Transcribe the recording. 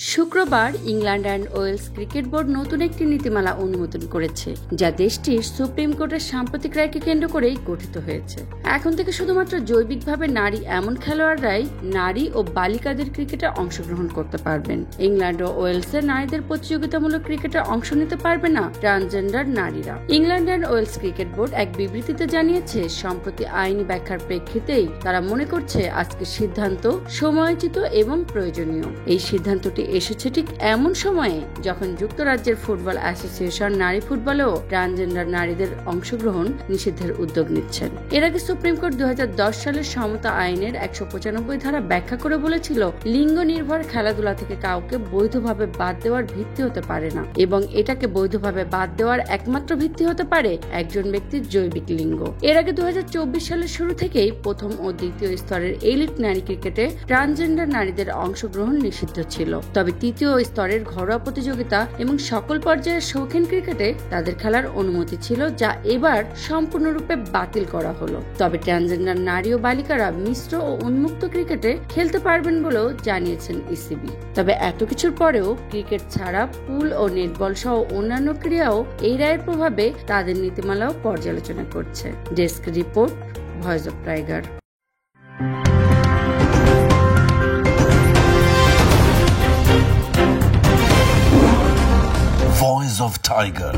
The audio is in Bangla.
শুক্রবার England and Wales cricket board নতুন একটি নীতিমালা অনুমোদন করেছে, যা দেশটির সুপ্রিম কোর্টের সাম্প্রতিক রায়কে কেন্দ্র করেই গঠিত হয়েছে। এখন থেকে শুধুমাত্র জৈবিকভাবে নারী এমন খেলোয়াড়রাই নারী ও বালিকাদের ক্রিকেটে অংশগ্রহণ করতে পারবেন। ইংল্যান্ড ও ওয়েলসের নারীদের প্রতিযোগিতামূলক ক্রিকেটে অংশ নিতে পারবে না ট্রান্সজেন্ডার নারীরা। England and Wales cricket board এক বিবৃতিতে জানিয়েছে, সম্প্রতি আইনি ব্যাখ্যার প্রেক্ষিতেই তারা মনে করছে আজকের সিদ্ধান্ত সময়োচিত এবং প্রয়োজনীয়। এই সিদ্ধান্তটি এসেছে ঠিক এমন সময়ে যখন যুক্তরাজ্যের ফুটবল অ্যাসোসিয়েশন নারী ফুটবলেও ট্রান্সজেন্ডার নারীদের অংশগ্রহণ নিষিদ্ধের উদ্যোগ নিচ্ছেন। এর আগে সুপ্রিম কোর্ট 2010 সালের সমতা আইনের 195 ধারা ব্যাখ্যা করে বলেছিল, লিঙ্গ নির্ভর খেলাধুলা থেকে কাউকে বৈধভাবে বাদ দেওয়ার ভিত্তি হতে পারে না, এবং এটাকে বৈধভাবে বাদ দেওয়ার একমাত্র ভিত্তি হতে পারে একজন ব্যক্তির জৈবিক লিঙ্গ। এর আগে 2024 সালের শুরু থেকেই প্রথম ও দ্বিতীয় স্তরের এলিট নারী ক্রিকেটে ট্রান্সজেন্ডার নারীদের অংশগ্রহণ নিষিদ্ধ ছিল। তবে তৃতীয় স্তরের ঘরোয়া প্রতিযোগিতা এবং সকল পর্যায়ের শৌখিন ক্রিকেটে তাদের খেলার অনুমতি ছিল, যা এবার সম্পূর্ণরূপে বাতিল করা হলো। তবে ট্রান্সজেন্ডার নারী ও বালিকারা মিশ্র ও উন্মুক্ত ক্রিকেটে খেলতে পারবেন বলেও জানিয়েছেন ইসিবি। তবে এত কিছুর পরেও ক্রিকেট ছাড়া পুল ও নেটবল সহ অন্যান্য ক্রীড়াও এই রায়ের প্রভাবে তাদের নীতিমালাও পর্যালোচনা করছে। Desk report, voice of tiger. Voice of Tiger.